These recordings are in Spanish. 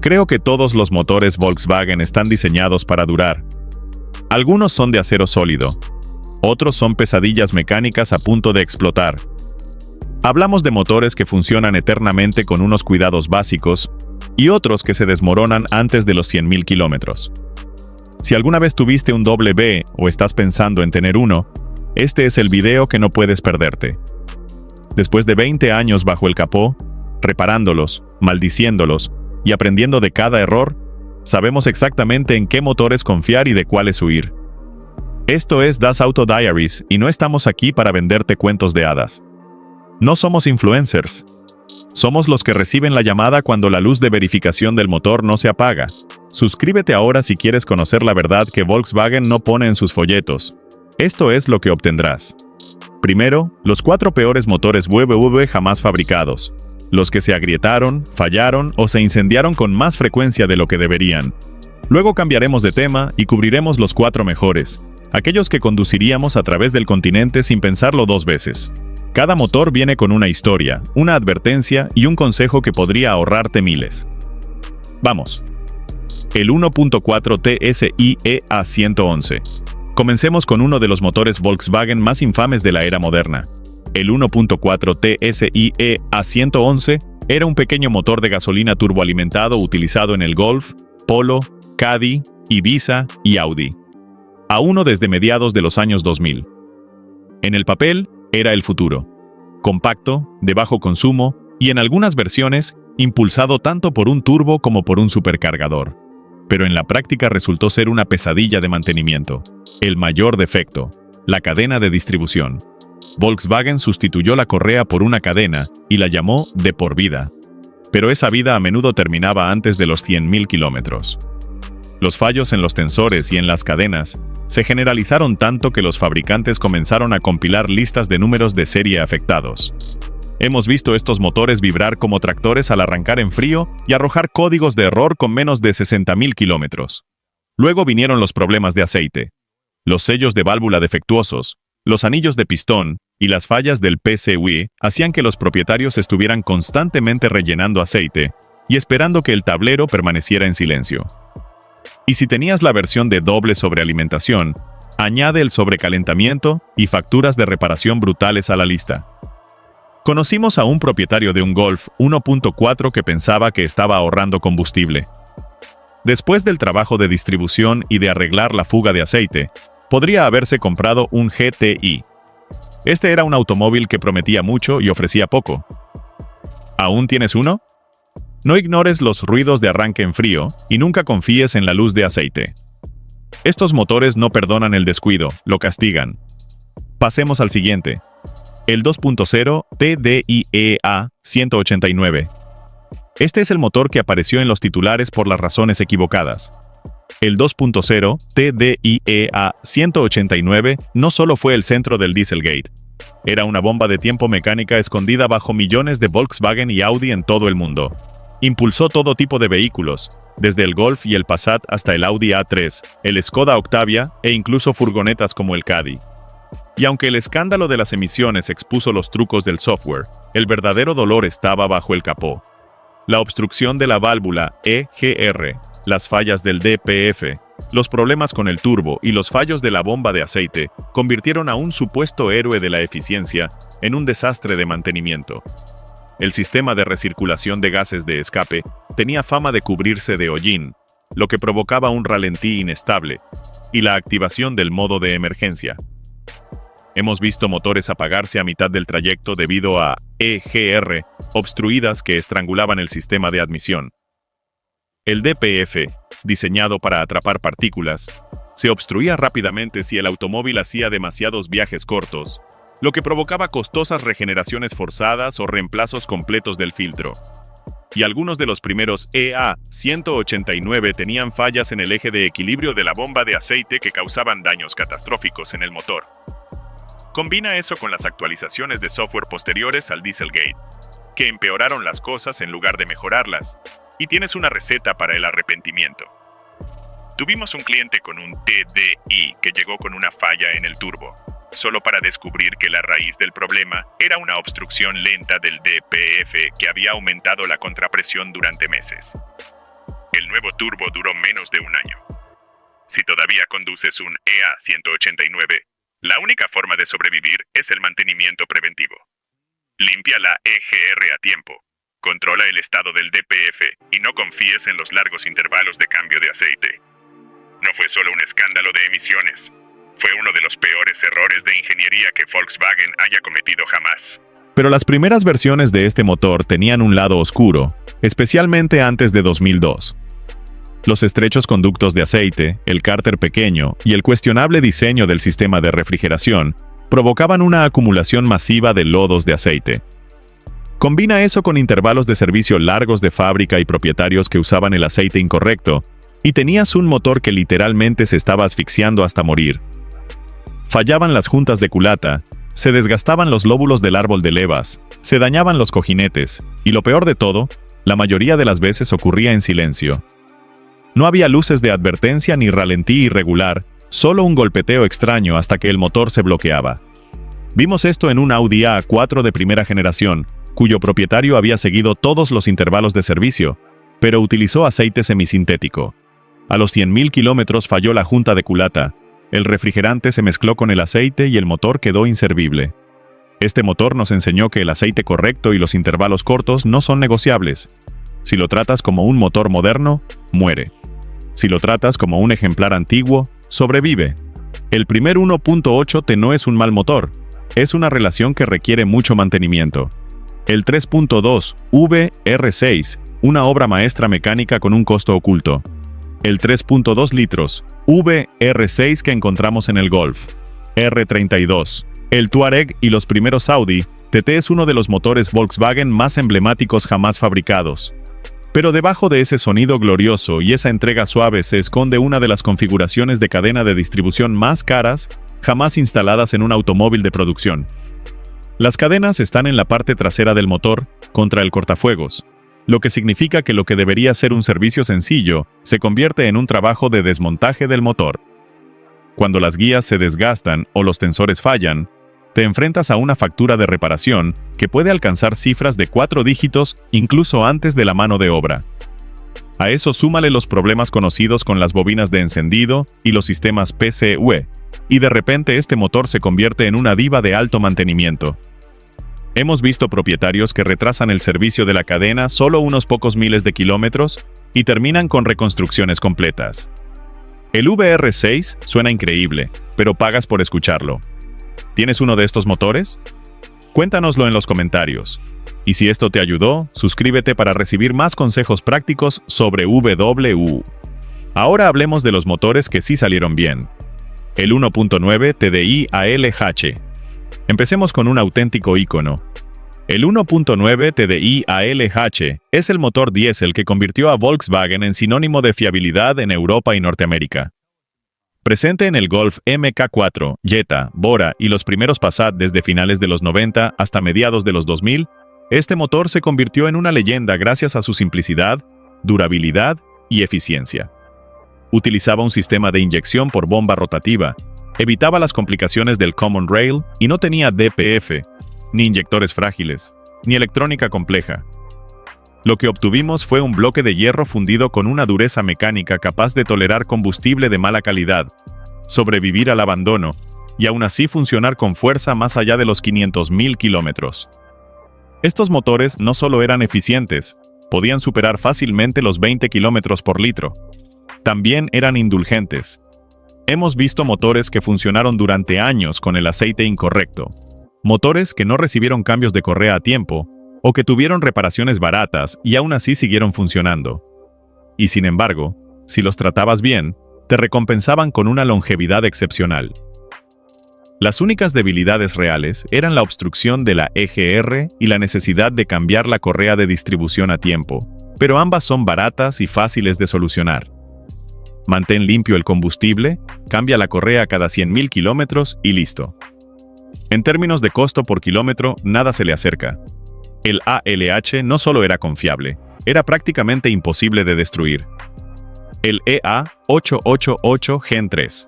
Creo que todos los motores Volkswagen están diseñados para durar. Algunos son de acero sólido, otros son pesadillas mecánicas a punto de explotar. Hablamos de motores que funcionan eternamente con unos cuidados básicos y otros que se desmoronan antes de los 100.000 kilómetros. Si alguna vez tuviste un W o estás pensando en tener uno, este es el video que no puedes perderte. Después de 20 años bajo el capó, reparándolos, maldiciéndolos y aprendiendo de cada error, sabemos exactamente en qué motores confiar y de cuáles huir. Esto es Das Auto Diaries y no estamos aquí para venderte cuentos de hadas. No somos influencers. Somos los que reciben la llamada cuando la luz de verificación del motor no se apaga. Suscríbete ahora si quieres conocer la verdad que Volkswagen no pone en sus folletos. Esto es lo que obtendrás. Primero, los 4 peores motores VW jamás fabricados. Los que se agrietaron, fallaron o se incendiaron con más frecuencia de lo que deberían. Luego cambiaremos de tema y cubriremos los 4 mejores, aquellos que conduciríamos a través del continente sin pensarlo 2 veces. Cada motor viene con una historia, una advertencia y un consejo que podría ahorrarte miles. Vamos. El 1.4 TSI EA111. Comencemos con uno de los motores Volkswagen más infames de la era moderna. El 1.4 TSI EA111 era un pequeño motor de gasolina turboalimentado utilizado en el Golf, Polo, Caddy, Ibiza y Audi. Aún desde mediados de los años 2000. En el papel, era el futuro. Compacto, de bajo consumo y en algunas versiones, impulsado tanto por un turbo como por un supercargador. Pero en la práctica resultó ser una pesadilla de mantenimiento. El mayor defecto, la cadena de distribución. Volkswagen sustituyó la correa por una cadena y la llamó de por vida. Pero esa vida a menudo terminaba antes de los 100.000 kilómetros. Los fallos en los tensores y en las cadenas se generalizaron tanto que los fabricantes comenzaron a compilar listas de números de serie afectados. Hemos visto estos motores vibrar como tractores al arrancar en frío y arrojar códigos de error con menos de 60.000 kilómetros. Luego vinieron los problemas de aceite, los sellos de válvula defectuosos, los anillos de pistón y las fallas del PCUI hacían que los propietarios estuvieran constantemente rellenando aceite y esperando que el tablero permaneciera en silencio. Y si tenías la versión de doble sobrealimentación, añade el sobrecalentamiento y facturas de reparación brutales a la lista. Conocimos a un propietario de un Golf 1.4 que pensaba que estaba ahorrando combustible. Después del trabajo de distribución y de arreglar la fuga de aceite, podría haberse comprado un GTI. Este era un automóvil que prometía mucho y ofrecía poco. ¿Aún tienes uno? No ignores los ruidos de arranque en frío y nunca confíes en la luz de aceite. Estos motores no perdonan el descuido, lo castigan. Pasemos al siguiente. El 2.0 TDI EA189. Este es el motor que apareció en los titulares por las razones equivocadas. El 2.0 TDI EA189 no solo fue el centro del Dieselgate. Era una bomba de tiempo mecánica escondida bajo millones de Volkswagen y Audi en todo el mundo. Impulsó todo tipo de vehículos, desde el Golf y el Passat hasta el Audi A3, el Skoda Octavia e incluso furgonetas como el Caddy. Y aunque el escándalo de las emisiones expuso los trucos del software, el verdadero dolor estaba bajo el capó. La obstrucción de la válvula EGR, las fallas del DPF, los problemas con el turbo y los fallos de la bomba de aceite convirtieron a un supuesto héroe de la eficiencia en un desastre de mantenimiento. El sistema de recirculación de gases de escape tenía fama de cubrirse de hollín, lo que provocaba un ralentí inestable, y la activación del modo de emergencia. Hemos visto motores apagarse a mitad del trayecto debido a EGR obstruidas que estrangulaban el sistema de admisión. El DPF, diseñado para atrapar partículas, se obstruía rápidamente si el automóvil hacía demasiados viajes cortos, lo que provocaba costosas regeneraciones forzadas o reemplazos completos del filtro. Y algunos de los primeros EA189 tenían fallas en el eje de equilibrio de la bomba de aceite que causaban daños catastróficos en el motor. Combina eso con las actualizaciones de software posteriores al Dieselgate, que empeoraron las cosas en lugar de mejorarlas, y tienes una receta para el arrepentimiento. Tuvimos un cliente con un TDI que llegó con una falla en el turbo, solo para descubrir que la raíz del problema era una obstrucción lenta del DPF que había aumentado la contrapresión durante meses. nuevo turbo duró menos de un año. Si todavía conduces un EA189, la única forma de sobrevivir es el mantenimiento preventivo. Limpia la EGR a tiempo, controla el estado del DPF y no confíes en los largos intervalos de cambio de aceite. No fue solo un escándalo de emisiones, fue uno de los peores errores de ingeniería que Volkswagen haya cometido jamás. Pero las primeras versiones de este motor tenían un lado oscuro, especialmente antes de 2002. Los estrechos conductos de aceite, el cárter pequeño y el cuestionable diseño del sistema de refrigeración provocaban una acumulación masiva de lodos de aceite. Combina eso con intervalos de servicio largos de fábrica y propietarios que usaban el aceite incorrecto, y tenías un motor que literalmente se estaba asfixiando hasta morir. Fallaban las juntas de culata, se desgastaban los lóbulos del árbol de levas, se dañaban los cojinetes, y lo peor de todo, la mayoría de las veces ocurría en silencio. No había luces de advertencia ni ralentí irregular, solo un golpeteo extraño hasta que el motor se bloqueaba. Vimos esto en un Audi A4 de primera generación, cuyo propietario había seguido todos los intervalos de servicio, pero utilizó aceite semisintético. A los 100.000 kilómetros falló la junta de culata, el refrigerante se mezcló con el aceite y el motor quedó inservible. Este motor nos enseñó que el aceite correcto y los intervalos cortos no son negociables. Si lo tratas como un motor moderno, muere. Si lo tratas como un ejemplar antiguo, sobrevive. El primer 1.8T no es un mal motor, es una relación que requiere mucho mantenimiento. El 3.2 VR6, una obra maestra mecánica con un costo oculto. El 3.2 litros VR6 que encontramos en el Golf R32, el Touareg y los primeros Audi TT es uno de los motores Volkswagen más emblemáticos jamás fabricados. Pero debajo de ese sonido glorioso y esa entrega suave se esconde una de las configuraciones de cadena de distribución más caras jamás instaladas en un automóvil de producción. Las cadenas están en la parte trasera del motor, contra el cortafuegos, lo que significa que lo que debería ser un servicio sencillo se convierte en un trabajo de desmontaje del motor. Cuando las guías se desgastan o los tensores fallan, te enfrentas a una factura de reparación que puede alcanzar cifras de 4 dígitos incluso antes de la mano de obra. A eso súmale los problemas conocidos con las bobinas de encendido y los sistemas PCUE, y de repente este motor se convierte en una diva de alto mantenimiento. Hemos visto propietarios que retrasan el servicio de la cadena solo unos pocos miles de kilómetros y terminan con reconstrucciones completas. El VR6 suena increíble, pero pagas por escucharlo. ¿Tienes uno de estos motores? Cuéntanoslo en los comentarios. Y si esto te ayudó, suscríbete para recibir más consejos prácticos sobre VW. Ahora hablemos de los motores que sí salieron bien. El 1.9 TDI ALH. Empecemos con un auténtico ícono. El 1.9 TDI ALH es el motor diésel que convirtió a Volkswagen en sinónimo de fiabilidad en Europa y Norteamérica. Presente en el Golf MK4, Jetta, Bora y los primeros Passat desde finales de los 90 hasta mediados de los 2000, este motor se convirtió en una leyenda gracias a su simplicidad, durabilidad y eficiencia. Utilizaba un sistema de inyección por bomba rotativa, evitaba las complicaciones del Common Rail y no tenía DPF, ni inyectores frágiles, ni electrónica compleja. Lo que obtuvimos fue un bloque de hierro fundido con una dureza mecánica capaz de tolerar combustible de mala calidad, sobrevivir al abandono y aún así funcionar con fuerza más allá de los 500.000 kilómetros. Estos motores no solo eran eficientes, podían superar fácilmente los 20 kilómetros por litro. También eran indulgentes. Hemos visto motores que funcionaron durante años con el aceite incorrecto, motores que no recibieron cambios de correa a tiempo, o que tuvieron reparaciones baratas y aún así siguieron funcionando. Y sin embargo, si los tratabas bien, te recompensaban con una longevidad excepcional. Las únicas debilidades reales eran la obstrucción de la EGR y la necesidad de cambiar la correa de distribución a tiempo, pero ambas son baratas y fáciles de solucionar. Mantén limpio el combustible, cambia la correa cada 100.000 kilómetros y listo. En términos de costo por kilómetro, nada se le acerca. El ALH no solo era confiable, era prácticamente imposible de destruir. El EA888 Gen 3.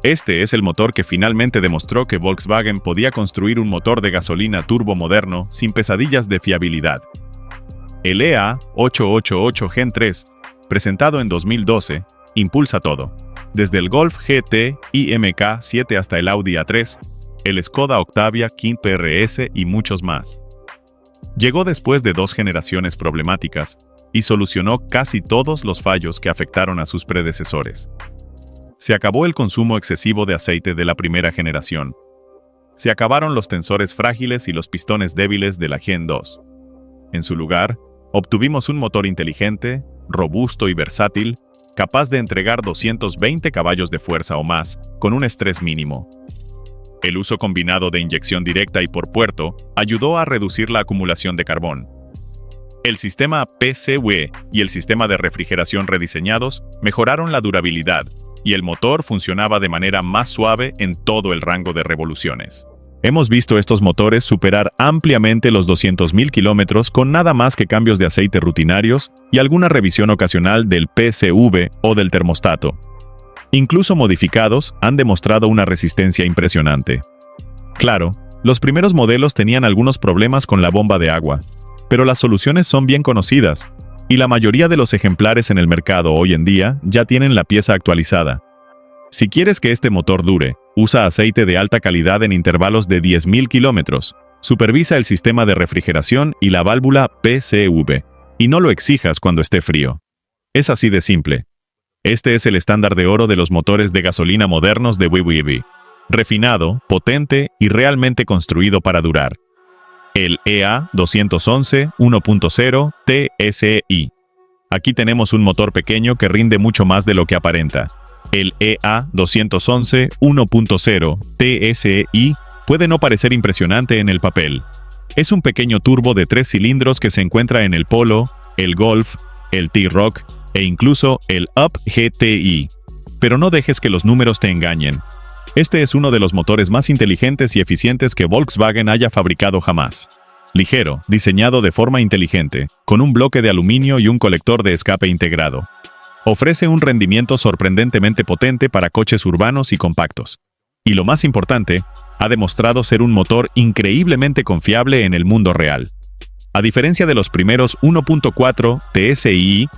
Este es el motor que finalmente demostró que Volkswagen podía construir un motor de gasolina turbo moderno sin pesadillas de fiabilidad. El EA888 Gen 3 presentado en 2012, impulsa todo. Desde el Golf GT y MK7 hasta el Audi A3, el Skoda Octavia, King PRS y muchos más. Llegó después de 2 generaciones problemáticas y solucionó casi todos los fallos que afectaron a sus predecesores. Se acabó el consumo excesivo de aceite de la primera generación. Se acabaron los tensores frágiles y los pistones débiles de la Gen 2. En su lugar, obtuvimos un motor inteligente, robusto y versátil, capaz de entregar 220 caballos de fuerza o más, con un estrés mínimo. El uso combinado de inyección directa y por puerto ayudó a reducir la acumulación de carbón. El sistema PCV y el sistema de refrigeración rediseñados mejoraron la durabilidad, y el motor funcionaba de manera más suave en todo el rango de revoluciones. Hemos visto estos motores superar ampliamente los 200.000 kilómetros con nada más que cambios de aceite rutinarios y alguna revisión ocasional del PCV o del termostato. Incluso modificados, han demostrado una resistencia impresionante. Claro, los primeros modelos tenían algunos problemas con la bomba de agua, pero las soluciones son bien conocidas, y la mayoría de los ejemplares en el mercado hoy en día ya tienen la pieza actualizada. Si quieres que este motor dure, usa aceite de alta calidad en intervalos de 10.000 kilómetros, supervisa el sistema de refrigeración y la válvula PCV, y no lo exijas cuando esté frío. Es así de simple. Este es el estándar de oro de los motores de gasolina modernos de VW. Refinado, potente y realmente construido para durar. El EA211 1.0 TSI. Aquí tenemos un motor pequeño que rinde mucho más de lo que aparenta. El EA211 1.0 TSI puede no parecer impresionante en el papel. Es un pequeño turbo de 3 cilindros que se encuentra en el Polo, el Golf, el T-Roc e incluso el Up GTI. Pero no dejes que los números te engañen. Este es uno de los motores más inteligentes y eficientes que Volkswagen haya fabricado jamás. Ligero, diseñado de forma inteligente, con un bloque de aluminio y un colector de escape integrado. Ofrece un rendimiento sorprendentemente potente para coches urbanos y compactos. Y lo más importante, ha demostrado ser un motor increíblemente confiable en el mundo real. A diferencia de los primeros 1.4 TSI,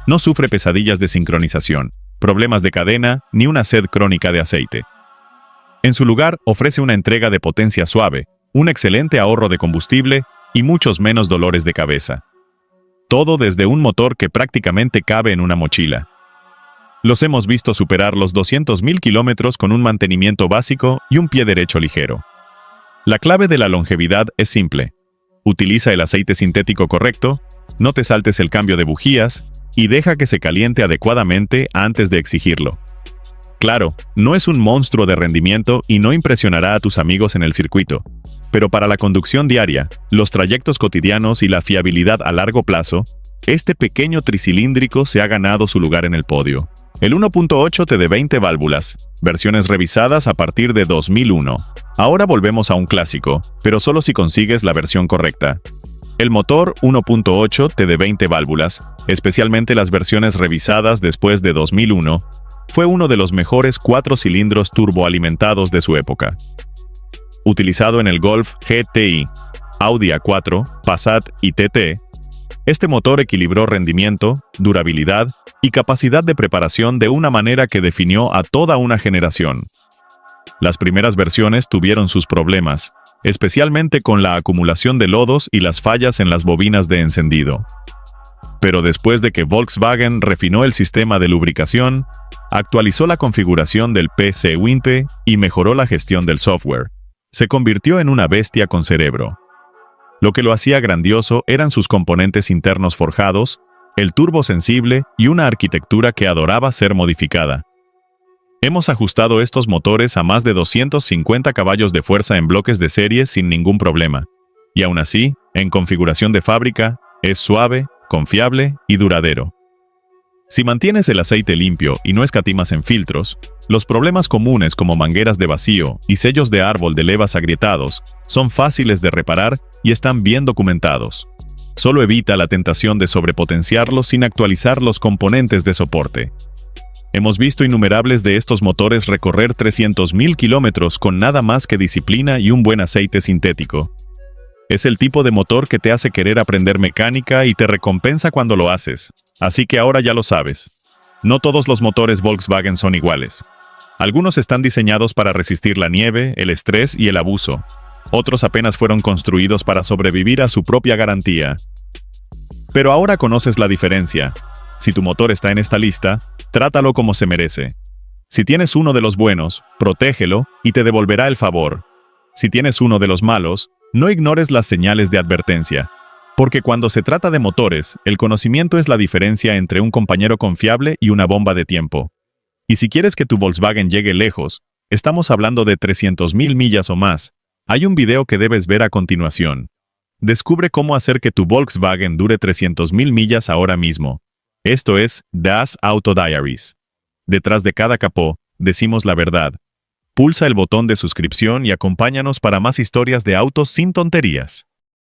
no sufre pesadillas de sincronización, problemas de cadena ni una sed crónica de aceite. En su lugar, ofrece una entrega de potencia suave, un excelente ahorro de combustible y muchos menos dolores de cabeza. Todo desde un motor que prácticamente cabe en una mochila. Los hemos visto superar los 200.000 kilómetros con un mantenimiento básico y un pie derecho ligero. La clave de la longevidad es simple. Utiliza el aceite sintético correcto, no te saltes el cambio de bujías y deja que se caliente adecuadamente antes de exigirlo. Claro, no es un monstruo de rendimiento y no impresionará a tus amigos en el circuito, pero para la conducción diaria, los trayectos cotidianos y la fiabilidad a largo plazo, este pequeño tricilíndrico se ha ganado su lugar en el podio. El 1.8 T de 20 válvulas, versiones revisadas a partir de 2001. Ahora volvemos a un clásico, pero solo si consigues la versión correcta. El motor 1.8 T de 20 válvulas, especialmente las versiones revisadas después de 2001, fue uno de los mejores 4 cilindros turboalimentados de su época. Utilizado en el Golf GTI, Audi A4, Passat y TT, este motor equilibró rendimiento, durabilidad y capacidad de preparación de una manera que definió a toda una generación. Las primeras versiones tuvieron sus problemas, especialmente con la acumulación de lodos y las fallas en las bobinas de encendido. Pero después de que Volkswagen refinó el sistema de lubricación, actualizó la configuración del PCV y mejoró la gestión del software, se convirtió en una bestia con cerebro. Lo que lo hacía grandioso eran sus componentes internos forjados, el turbo sensible y una arquitectura que adoraba ser modificada. Hemos ajustado estos motores a más de 250 caballos de fuerza en bloques de serie sin ningún problema. Y aún así, en configuración de fábrica, es suave, confiable y duradero. Si mantienes el aceite limpio y no escatimas en filtros, los problemas comunes como mangueras de vacío y sellos de árbol de levas agrietados son fáciles de reparar y están bien documentados. Solo evita la tentación de sobrepotenciarlos sin actualizar los componentes de soporte. Hemos visto innumerables de estos motores recorrer 300.000 kilómetros con nada más que disciplina y un buen aceite sintético. Es el tipo de motor que te hace querer aprender mecánica y te recompensa cuando lo haces. Así que ahora ya lo sabes. No todos los motores Volkswagen son iguales. Algunos están diseñados para resistir la nieve, el estrés y el abuso. Otros apenas fueron construidos para sobrevivir a su propia garantía. Pero ahora conoces la diferencia. Si tu motor está en esta lista, trátalo como se merece. Si tienes uno de los buenos, protégelo y te devolverá el favor. Si tienes uno de los malos, no ignores las señales de advertencia. Porque cuando se trata de motores, el conocimiento es la diferencia entre un compañero confiable y una bomba de tiempo. Y si quieres que tu Volkswagen llegue lejos, estamos hablando de 300.000 millas o más, hay un video que debes ver a continuación. Descubre cómo hacer que tu Volkswagen dure 300.000 millas ahora mismo. Esto es Das Auto Diaries. Detrás de cada capó, decimos la verdad. Pulsa el botón de suscripción y acompáñanos para más historias de autos sin tonterías.